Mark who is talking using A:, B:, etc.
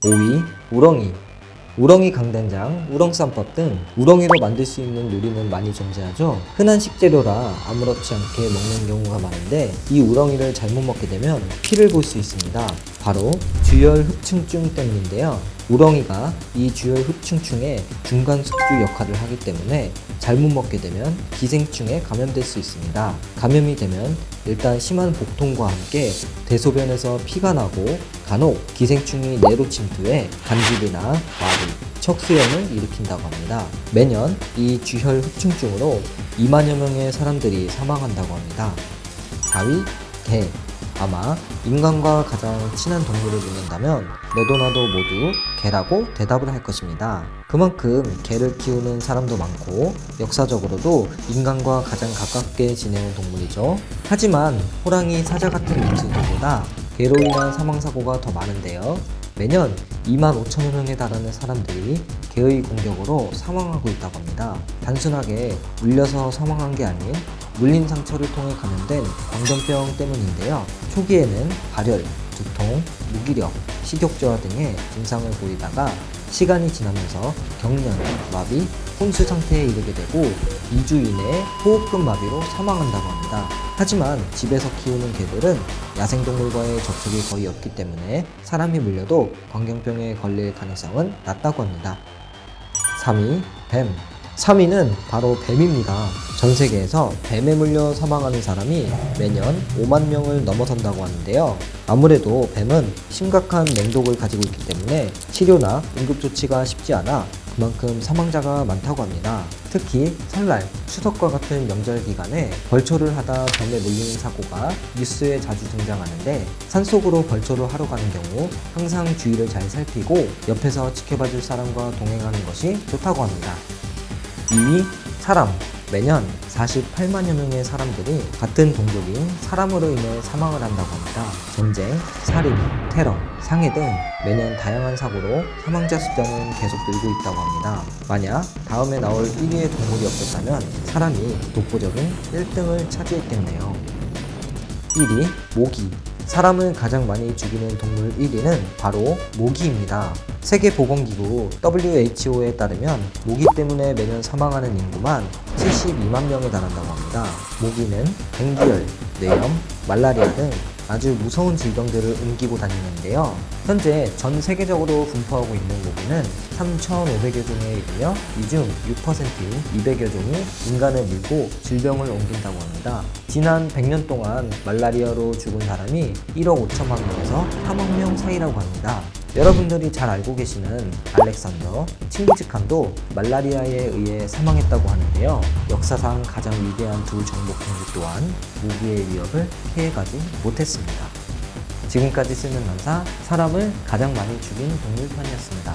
A: 5위 우렁이. 우렁이 강된장, 우렁쌈밥 등 우렁이로 만들 수 있는 요리는 많이 존재하죠. 흔한 식재료라 아무렇지 않게 먹는 경우가 많은데 이 우렁이를 잘못 먹게 되면 피를 볼 수 있습니다. 바로 주열 흡충증 때문인데요. 우렁이가 이 주열 흡충충의 중간 숙주 역할을 하기 때문에 잘못 먹게 되면 기생충에 감염될 수 있습니다. 감염이 되면 일단 심한 복통과 함께 대소변에서 피가 나고 간혹 기생충이 뇌로 침투해 간질이나 마비, 척수염을 일으킨다고 합니다. 매년 이 주혈 흡충증으로 2만여 명의 사람들이 사망한다고 합니다. 4위 개. 아마 인간과 가장 친한 동물을 묻는다면 너도 나도 모두 개라고 대답을 할 것입니다. 그만큼 개를 키우는 사람도 많고 역사적으로도 인간과 가장 가깝게 지내온 동물이죠. 하지만 호랑이, 사자 같은 민수들보다 개로 인한 사망사고가 더 많은데요. 매년 2만 5천여 명에 달하는 사람들이 개의 공격으로 사망하고 있다고 합니다. 단순하게 물려서 사망한 게 아닌 물린 상처를 통해 감염된 광견병 때문인데요. 초기에는 발열, 두통, 무기력, 식욕저하 등의 증상을 보이다가 시간이 지나면서 경련, 마비, 혼수 상태에 이르게 되고 2주 이내에 호흡근 마비로 사망한다고 합니다. 하지만 집에서 키우는 개들은 야생동물과의 접촉이 거의 없기 때문에 사람이 물려도 광견병에 걸릴 가능성은 낮다고 합니다. 3위 뱀. 3위는 바로 뱀입니다. 전 세계에서 뱀에 물려 사망하는 사람이 매년 5만 명을 넘어선다고 하는데요. 아무래도 뱀은 심각한 맹독을 가지고 있기 때문에 치료나 응급조치가 쉽지 않아 그만큼 사망자가 많다고 합니다. 특히 설날, 추석과 같은 명절 기간에 벌초를 하다 뱀에 물리는 사고가 뉴스에 자주 등장하는데 산속으로 벌초를 하러 가는 경우 항상 주위를 잘 살피고 옆에서 지켜봐줄 사람과 동행하는 것이 좋다고 합니다. 2위 사람. 매년 48만여 명의 사람들이 같은 동족인 사람으로 인해 사망을 한다고 합니다. 전쟁, 살인, 테러, 상해 등 매년 다양한 사고로 사망자 숫자는 계속 늘고 있다고 합니다. 만약 다음에 나올 1위의 동물이 없었다면 사람이 독보적인 1등을 차지했겠네요. 1위 모기. 사람을 가장 많이 죽이는 동물 1위는 바로 모기입니다. 세계보건기구 WHO에 따르면 모기 때문에 매년 사망하는 인구만 72만 명에 달한다고 합니다. 모기는 댕기열, 뇌염, 말라리아 등 아주 무서운 질병들을 옮기고 다니는데요. 현재 전 세계적으로 분포하고 있는 모기는 3,500여 종에 이르며 이 중 6%인 200여 종이 인간을 물고 질병을 옮긴다고 합니다. 지난 100년 동안 말라리아로 죽은 사람이 1억 5천만 명에서 3억 명 사이라고 합니다. 여러분들이 잘 알고 계시는 알렉산더, 칭기즈칸도 말라리아에 의해 사망했다고 하는데요. 역사상 가장 위대한 두 정복 공주 또한 모기의 위협을 피해가지 못했습니다. 지금까지 쓰는 남사, 사람을 가장 많이 죽인 동물편이었습니다.